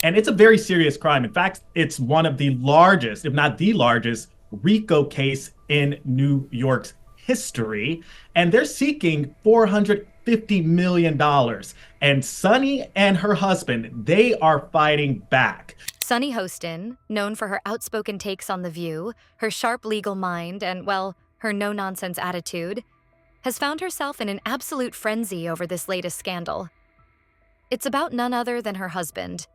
And it's a very serious crime. In fact, it's one of the largest, if not the largest, RICO case in New York's history. And they're seeking $450 million. And Sunny and her husband, they are fighting back. Sunny Hostin, known for her outspoken takes on The View, her sharp legal mind, and, well, her no-nonsense attitude, has found herself in an absolute frenzy over this latest scandal. It's about none other than her husband.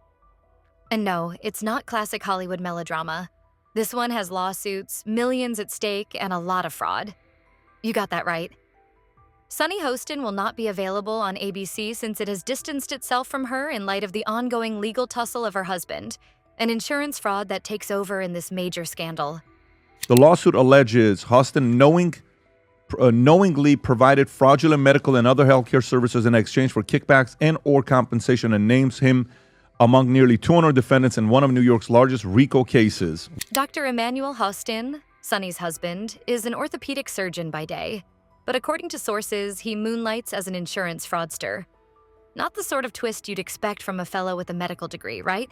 And no, it's not classic Hollywood melodrama. This one has lawsuits, millions at stake, and a lot of fraud. You got that right. Sunny Hostin will not be available on ABC since it has distanced itself from her in light of the ongoing legal tussle of her husband, an insurance fraud that takes over in this major scandal. The lawsuit alleges Hostin knowingly provided fraudulent medical and other healthcare services in exchange for kickbacks and or compensation, and names him among nearly 200 defendants in one of New York's largest RICO cases. Dr. Emmanuel Hostin, Sunny's husband, is an orthopedic surgeon by day, but according to sources, he moonlights as an insurance fraudster. Not the sort of twist you'd expect from a fellow with a medical degree, right?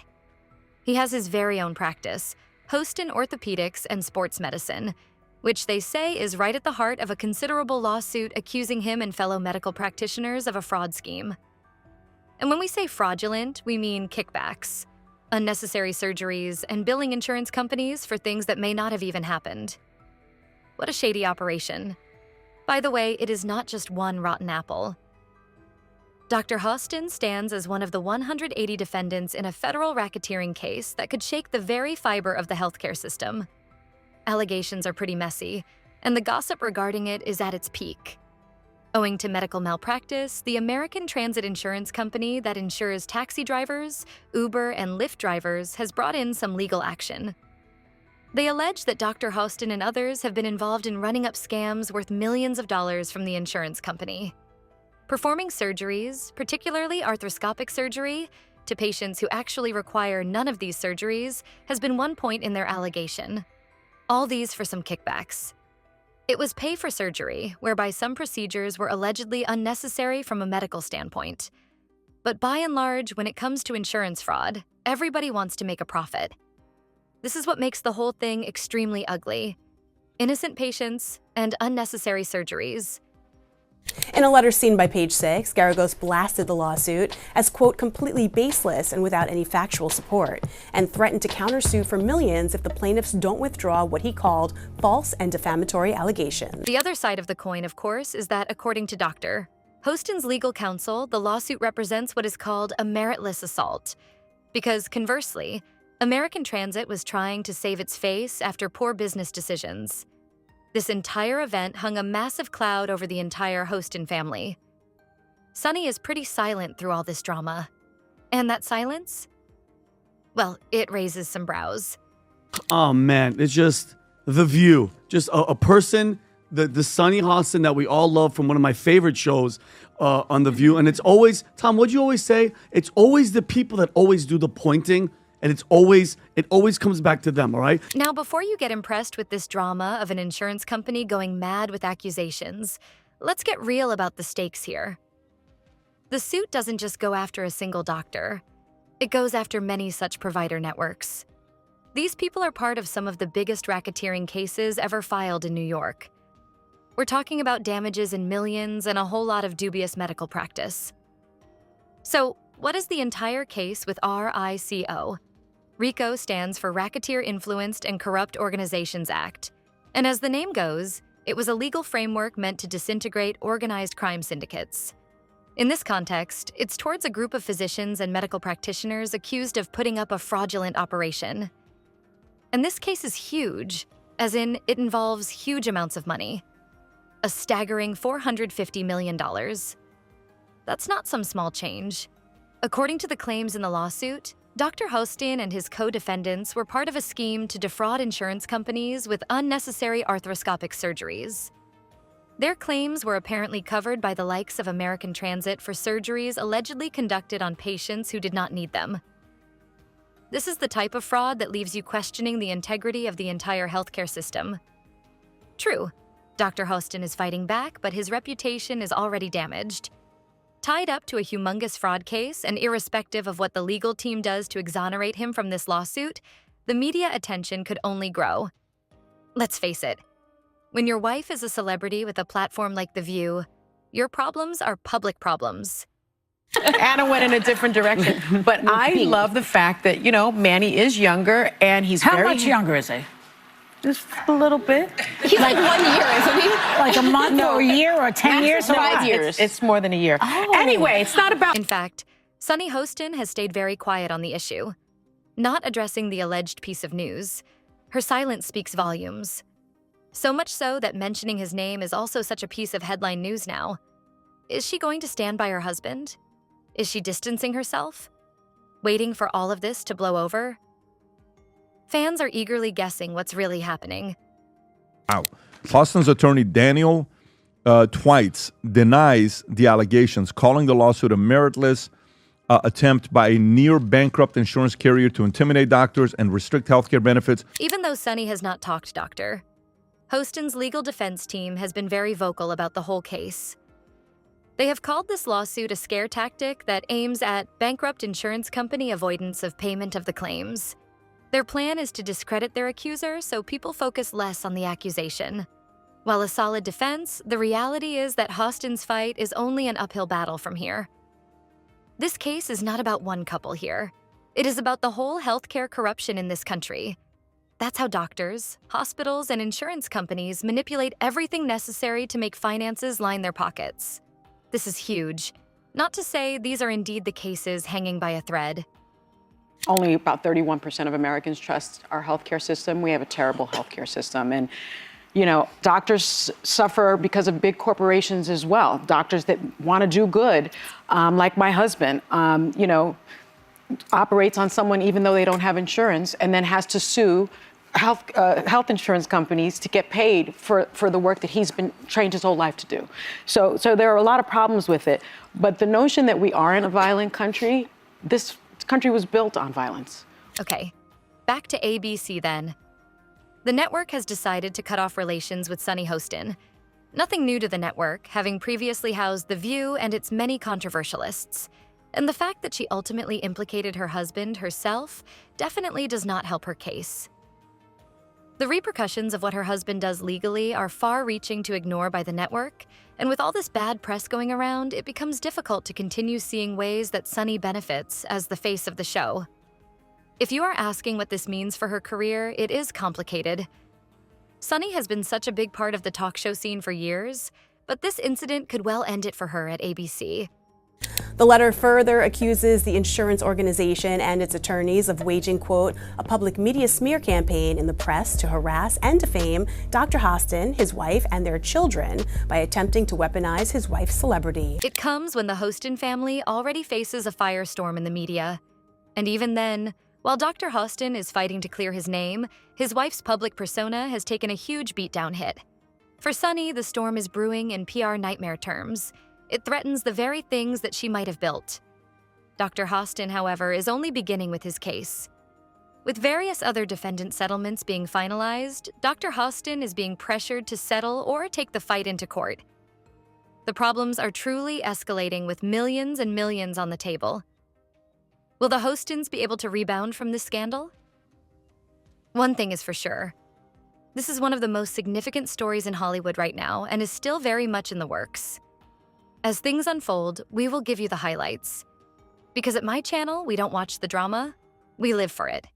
He has his very own practice, Hostin Orthopedics and Sports Medicine, which they say is right at the heart of a considerable lawsuit accusing him and fellow medical practitioners of a fraud scheme. And when we say fraudulent, we mean kickbacks, unnecessary surgeries, and billing insurance companies for things that may not have even happened. What a shady operation. By the way, it is not just one rotten apple. Dr. Hostin stands as one of the 180 defendants in a federal racketeering case that could shake the very fiber of the healthcare system. Allegations are pretty messy, and the gossip regarding it is at its peak. Owing to medical malpractice, the American Transit Insurance Company that insures taxi drivers, Uber, and Lyft drivers has brought in some legal action. They allege that Dr. Hostin and others have been involved in running up scams worth millions of dollars from the insurance company. Performing surgeries, particularly arthroscopic surgery, to patients who actually require none of these surgeries has been one point in their allegation. All these for some kickbacks. It was pay for surgery, whereby some procedures were allegedly unnecessary from a medical standpoint. But by and large, when it comes to insurance fraud, everybody wants to make a profit. This is what makes the whole thing extremely ugly. Innocent patients and unnecessary surgeries. In a letter seen by Page 6, Garagos blasted the lawsuit as, quote, completely baseless and without any factual support, and threatened to countersue for millions if the plaintiffs don't withdraw what he called false and defamatory allegations. The other side of the coin, of course, is that according to Dr. Hostin's legal counsel, the lawsuit represents what is called a meritless assault, because conversely, American Transit was trying to save its face after poor business decisions. This entire event hung a massive cloud over the entire Hostin family. Sunny is pretty silent through all this drama. And that silence? Well, it raises some brows. Oh man, it's just The View. Just a person, the Sunny Hostin that we all love from one of my favorite shows on The View. And it's always, Tom, what'd you always say? It's always the people that always do the pointing. And it always comes back to them, all right? Now, before you get impressed with this drama of an insurance company going mad with accusations, let's get real about the stakes here. The suit doesn't just go after a single doctor. It goes after many such provider networks. These people are part of some of the biggest racketeering cases ever filed in New York. We're talking about damages in millions and a whole lot of dubious medical practice. So, what is the entire case with RICO? RICO stands for Racketeer Influenced and Corrupt Organizations Act. And as the name goes, it was a legal framework meant to disintegrate organized crime syndicates. In this context, it's towards a group of physicians and medical practitioners accused of putting up a fraudulent operation. And this case is huge, as in it involves huge amounts of money. A staggering $450 million. That's not some small change. According to the claims in the lawsuit, Dr. Hostin and his co-defendants were part of a scheme to defraud insurance companies with unnecessary arthroscopic surgeries. Their claims were apparently covered by the likes of American Transit for surgeries allegedly conducted on patients who did not need them. This is the type of fraud that leaves you questioning the integrity of the entire healthcare system. True, Dr. Hostin is fighting back, but his reputation is already damaged. Tied up to a humongous fraud case, and irrespective of what the legal team does to exonerate him from this lawsuit, the media attention could only grow. Let's face it, when your wife is a celebrity with a platform like The View, your problems are public problems. Anna went in a different direction. But I love the fact that, Manny is younger and he's How much younger is he? Just a little bit. He's like 1 year, isn't he? Like a month or a year or 10 years? 5 years. It's more than a year. Oh. Anyway, it's not about... In fact, Sunny Hostin has stayed very quiet on the issue, not addressing the alleged piece of news. Her silence speaks volumes. So much so that mentioning his name is also such a piece of headline news now. Is she going to stand by her husband? Is she distancing herself? Waiting for all of this to blow over? Fans are eagerly guessing what's really happening. Wow. Hostin's attorney, Daniel Twites, denies the allegations, calling the lawsuit a meritless attempt by a near-bankrupt insurance carrier to intimidate doctors and restrict healthcare benefits. Even though Sunny has not talked doctor, Hostin's legal defense team has been very vocal about the whole case. They have called this lawsuit a scare tactic that aims at bankrupt insurance company avoidance of payment of the claims. Their plan is to discredit their accuser so people focus less on the accusation. While a solid defense, the reality is that Hostin's fight is only an uphill battle from here. This case is not about one couple here. It is about the whole healthcare corruption in this country. That's how doctors, hospitals, and insurance companies manipulate everything necessary to make finances line their pockets. This is huge. Not to say these are indeed the cases hanging by a thread. Only about 31% of Americans trust our healthcare system. We have a terrible healthcare system. And, doctors suffer because of big corporations as well. Doctors that want to do good, like my husband, operates on someone even though they don't have insurance and then has to sue health insurance companies to get paid for the work that he's been trained his whole life to do. So there are a lot of problems with it. But the notion that we are in a violent country, this country was built on violence. Okay, back to ABC then. The network has decided to cut off relations with Sunny Hostin. Nothing new to the network, having previously housed The View and its many controversialists. And the fact that she ultimately implicated her husband herself definitely does not help her case. The repercussions of what her husband does legally are far-reaching to ignore by the network, and with all this bad press going around, it becomes difficult to continue seeing ways that Sunny benefits as the face of the show. If you are asking what this means for her career, it is complicated. Sunny has been such a big part of the talk show scene for years, but this incident could well end it for her at ABC. The letter further accuses the insurance organization and its attorneys of waging, quote, a public media smear campaign in the press to harass and defame Dr. Hostin, his wife, and their children by attempting to weaponize his wife's celebrity. It comes when the Hostin family already faces a firestorm in the media. And even then, while Dr. Hostin is fighting to clear his name, his wife's public persona has taken a huge beatdown hit. For Sunny, the storm is brewing in PR nightmare terms. It threatens the very things that she might have built. Dr. Hostin, however, is only beginning with his case. With various other defendant settlements being finalized, Dr. Hostin is being pressured to settle or take the fight into court. The problems are truly escalating with millions and millions on the table. Will the Hostins be able to rebound from this scandal? One thing is for sure. This is one of the most significant stories in Hollywood right now and is still very much in the works. As things unfold, we will give you the highlights. Because at my channel, we don't watch the drama, we live for it.